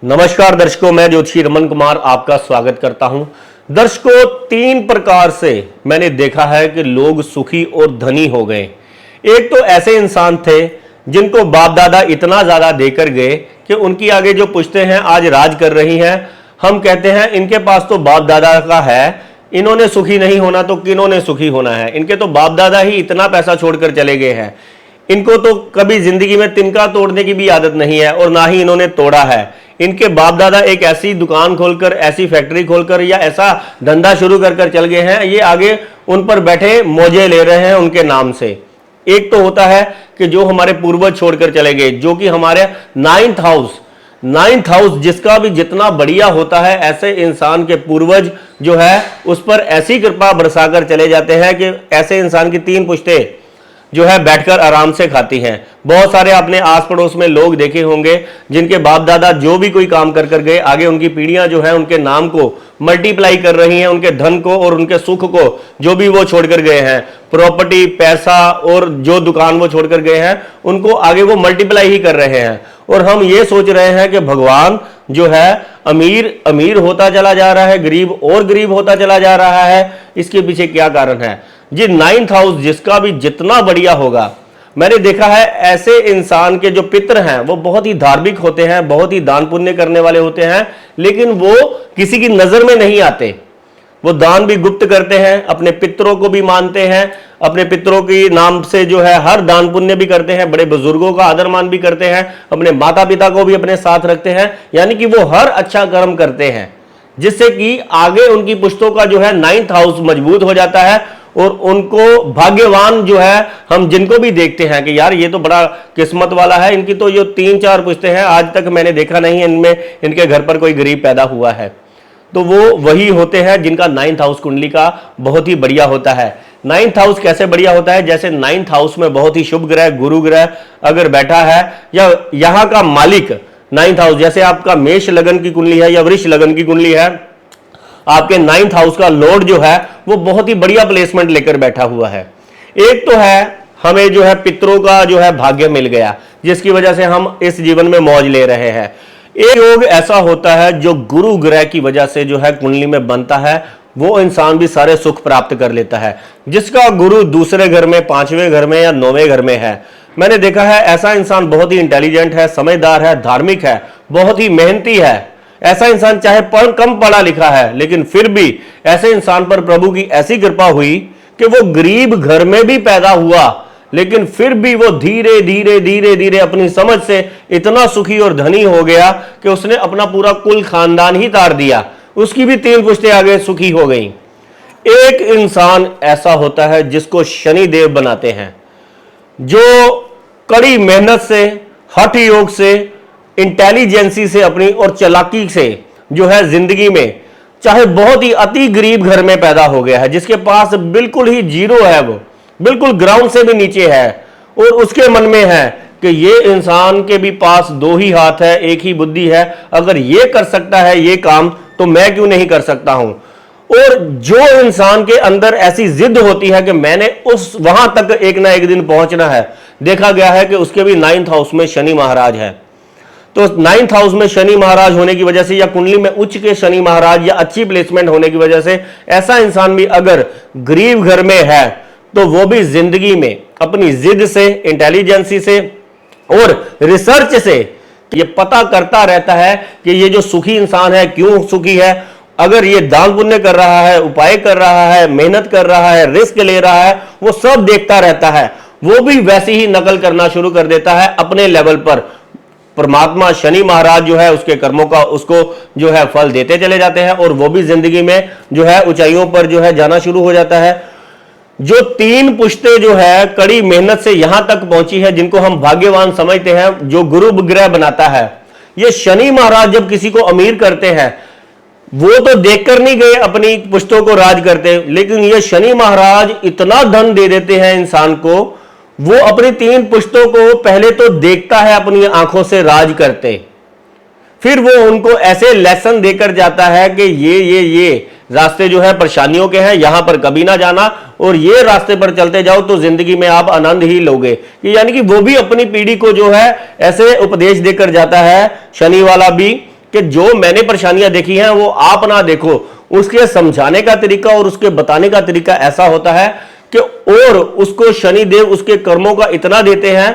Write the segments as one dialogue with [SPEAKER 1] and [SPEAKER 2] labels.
[SPEAKER 1] नमस्कार दर्शकों, मैं ज्योतिषी रमन कुमार आपका स्वागत करता हूं। दर्शकों, तीन प्रकार से मैंने देखा है कि लोग सुखी और धनी हो गए। एक तो ऐसे इंसान थे जिनको बाप दादा इतना ज्यादा देकर गए कि उनकी आगे जो पुश्तें हैं आज राज कर रही हैं। हम कहते हैं इनके पास तो बाप दादा का है, इन्होंने सुखी नहीं होना तो किन्होंने सुखी होना है। इनके तो बाप दादा ही इतना पैसा छोड़कर चले गए हैं, इनको तो कभी जिंदगी में तिनका तोड़ने की भी आदत नहीं है और ना ही इन्होंने तोड़ा है। इनके बाप दादा एक ऐसी दुकान खोलकर, ऐसी फैक्ट्री खोलकर या ऐसा धंधा शुरू कर चल गए हैं, ये आगे उन पर बैठे मौजे ले रहे हैं उनके नाम से। एक तो होता है कि जो हमारे पूर्वज छोड़कर चले गए, जो कि हमारे नाइन्थ हाउस जिसका भी जितना बढ़िया होता है, ऐसे इंसान के पूर्वज जो है उस पर ऐसी कृपा बरसाकर चले जाते हैं कि ऐसे इंसान की तीन पुश्तें जो है बैठकर आराम से खाती हैं। बहुत सारे आपने आस पड़ोस में लोग देखे होंगे जिनके बाप दादा जो भी कोई काम कर गए, आगे उनकी पीढ़ियां जो है उनके नाम को मल्टीप्लाई कर रही हैं, उनके धन को और उनके सुख को जो भी वो छोड़कर गए हैं, प्रॉपर्टी, पैसा और जो दुकान वो छोड़कर गए हैं, उनको आगे वो मल्टीप्लाई ही कर रहे हैं। और हम ये सोच रहे हैं कि भगवान जो है अमीर अमीर होता चला जा रहा है, गरीब और गरीब होता चला जा रहा है। इसके पीछे क्या कारण है जी? नाइन्थ हाउस जिसका भी जितना बढ़िया होगा, मैंने देखा है ऐसे इंसान के जो पितर हैं वो बहुत ही धार्मिक होते हैं, बहुत ही दान पुण्य करने वाले होते हैं, लेकिन वो किसी की नजर में नहीं आते। वो दान भी गुप्त करते हैं, अपने पितरों को भी मानते हैं, अपने पितरों के नाम से जो है हर दान पुण्य भी करते हैं, बड़े बुजुर्गों का आदर मान भी करते हैं, अपने माता पिता को भी अपने साथ रखते हैं। यानी कि वो हर अच्छा कर्म करते हैं जिससे कि आगे उनकी पुश्तों का जो है नाइन्थ हाउस मजबूत हो जाता है और उनको भाग्यवान जो है, हम जिनको भी देखते हैं कि यार ये तो बड़ा किस्मत वाला है, इनकी तो ये 3-4 पुश्तें हैं, आज तक मैंने देखा नहीं इनमें इनके घर पर कोई गरीब पैदा हुआ है। तो वो वही होते हैं जिनका नाइन्थ हाउस कुंडली का बहुत ही बढ़िया होता है। नाइन्थ हाउस कैसे बढ़िया होता है? जैसे नाइन्थ हाउस में बहुत ही शुभ ग्रह, गुरु ग्रह अगर बैठा है, या यहां का मालिक नाइन्थ हाउस, जैसे आपका मेष लगन की कुंडली है या वृष लगन की कुंडली है, आपके नाइन्थ हाउस का लॉर्ड जो है वो बहुत ही बढ़िया प्लेसमेंट लेकर बैठा हुआ है। एक तो है हमें जो है पितरों का जो है भाग्य मिल गया, जिसकी वजह से हम इस जीवन में मौज ले रहे हैं। एक योग ऐसा होता है जो गुरु ग्रह की वजह से जो है कुंडली में बनता है, वो इंसान भी सारे सुख प्राप्त कर लेता है। जिसका गुरु दूसरे घर में, 5वें घर में या 9वें घर में है, मैंने देखा है ऐसा इंसान बहुत ही इंटेलिजेंट है, समझदार है, धार्मिक है, बहुत ही मेहनती है। ऐसा इंसान चाहे कम पढ़ा लिखा है, लेकिन फिर भी ऐसे इंसान पर प्रभु की ऐसी कृपा हुई कि वो गरीब घर में भी पैदा हुआ, लेकिन फिर भी वो धीरे धीरे धीरे धीरे अपनी समझ से इतना सुखी और धनी हो गया कि उसने अपना पूरा कुल खानदान ही तार दिया, उसकी भी 3 पुश्तें आगे सुखी हो गई। एक इंसान ऐसा होता है जिसको शनि देव बनाते हैं, जो कड़ी मेहनत से, हठ योग से, इंटेलिजेंसी से अपनी और चालाकी से जो है जिंदगी में, चाहे बहुत ही अति गरीब घर में पैदा हो गया है, जिसके पास बिल्कुल ही जीरो है, वो बिल्कुल ग्राउंड से भी नीचे है, और उसके मन में है कि ये इंसान के भी पास 2 ही हाथ है, एक ही बुद्धि है, अगर ये कर सकता है ये काम तो मैं क्यों नहीं कर सकता हूं। और जो इंसान के अंदर ऐसी जिद होती है कि मैंने उस वहां तक एक ना एक दिन पहुंचना है, देखा गया है कि उसके भी नाइन्थ हाउस में शनि महाराज है। तो नाइन्थ हाउस में शनि महाराज होने की वजह से, या कुंडली में उच्च के शनि महाराज या अच्छी प्लेसमेंट होने की वजह से, ऐसा इंसान भी अगर गरीब घर में है तो वो भी जिंदगी में अपनी जिद से, इंटेलिजेंसी से और रिसर्च से ये पता करता रहता है कि ये जो सुखी इंसान है क्यों सुखी है। अगर ये दान पुण्य कर रहा है, उपाय कर रहा है, मेहनत कर रहा है, रिस्क ले रहा है, वो सब देखता रहता है, वो भी वैसी ही नकल करना शुरू कर देता है अपने लेवल पर। परमात्मा शनि महाराज जो है उसके कर्मों का उसको जो है फल देते चले जाते हैं और वो भी जिंदगी में जो है ऊंचाइयों पर जो है जाना शुरू हो जाता है। जो 3 पुश्तें जो है कड़ी मेहनत से यहां तक पहुंची है, जिनको हम भाग्यवान समझते हैं, जो गुरु ग्रह बनाता है, ये शनि महाराज जब किसी को अमीर करते हैं, वो तो देखकर नहीं गए अपनी पुश्तों को राज करते, लेकिन ये शनि महाराज इतना धन दे देते हैं इंसान को, वो अपनी 3 पुश्तों को पहले तो देखता है अपनी आंखों से राज करते, फिर वो उनको ऐसे लेसन देकर जाता है कि ये रास्ते जो है परेशानियों के हैं, यहां पर कभी ना जाना, और ये रास्ते पर चलते जाओ तो जिंदगी में आप आनंद ही लोगे। यानी कि वो भी अपनी पीढ़ी को जो है ऐसे उपदेश देकर जाता है, शनि वाला भी, कि जो मैंने परेशानियां देखी हैं वो आप ना देखो। उसके समझाने का तरीका और उसके बताने का तरीका ऐसा होता है कि और उसको शनिदेव उसके कर्मों का इतना देते हैं,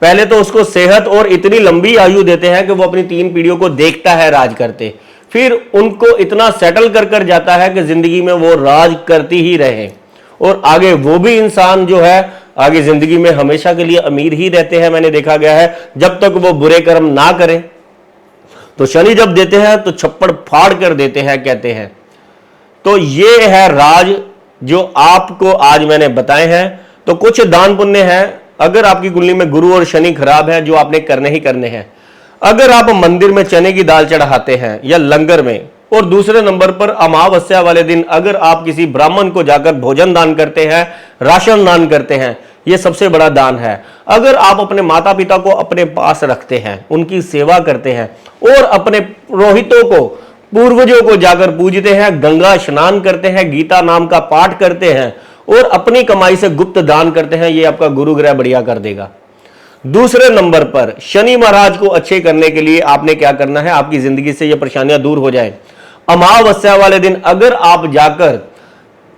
[SPEAKER 1] पहले तो उसको सेहत और इतनी लंबी आयु देते हैं कि वो अपनी 3 पीढ़ियों को देखता है राज करते, फिर उनको इतना सेटल कर जाता है कि जिंदगी में वो राज करती ही रहे और आगे वो भी इंसान जो है आगे जिंदगी में हमेशा के लिए अमीर ही रहते हैं। मैंने देखा गया है जब तक वो बुरे कर्म ना करें। तो शनि जब देते हैं तो छप्पड़ फाड़ कर देते हैं कहते हैं। तो ये है राज जो आपको आज मैंने बताए हैं। तो कुछ दान पुण्य है, अगर आपकी कुंडली में गुरु और शनि खराब है, जो आपने करने ही करने हैं। अगर आप मंदिर में चने की दाल चढ़ाते हैं या लंगर में, और दूसरे नंबर पर अमावस्या वाले दिन अगर आप किसी ब्राह्मण को जाकर भोजन दान करते हैं, राशन दान करते हैं, यह सबसे बड़ा दान है। अगर आप अपने माता पिता को अपने पास रखते हैं, उनकी सेवा करते हैं और अपने पुरोहितों को, पूर्वजों को जाकर पूजते हैं, गंगा स्नान करते हैं, गीता नाम का पाठ करते हैं और अपनी कमाई से गुप्त दान करते हैं, यह आपका गुरु ग्रह बढ़िया कर देगा। दूसरे नंबर पर शनि महाराज को अच्छे करने के लिए आपने क्या करना है, आपकी जिंदगी से ये परेशानियां दूर हो जाए। अमावस्या वाले दिन अगर आप जाकर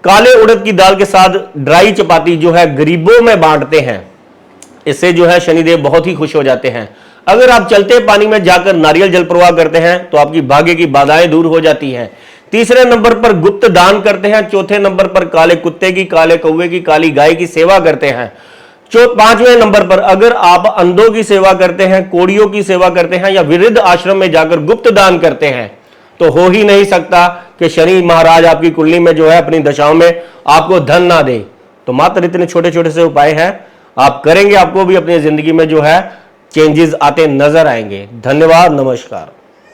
[SPEAKER 1] काले उड़द की दाल के साथ ड्राई चपाती जो है गरीबों में बांटते हैं, इससे जो है शनिदेव बहुत ही खुश हो जाते हैं। अगर आप चलते पानी में जाकर नारियल जल प्रवाह करते हैं तो आपकी भाग्य की बाधाएं दूर हो जाती हैं। तीसरे नंबर पर गुप्त दान करते हैं। चौथे नंबर पर काले कुत्ते की, काले कौवे की, काली गाय की सेवा करते हैं। पांचवें नंबर पर अगर आप अंधों की सेवा करते हैं, कोड़ियों की सेवा करते हैं या वृद्ध आश्रम में जाकर गुप्त दान करते हैं, तो हो ही नहीं सकता कि शनि महाराज आपकी कुंडली में जो है अपनी दशाओं में आपको धन ना दे। तो मात्र इतने छोटे छोटे से उपाय हैं, आप करेंगे, आपको भी अपनी जिंदगी में जो है चेंजेस आते नजर आएंगे। धन्यवाद, नमस्कार।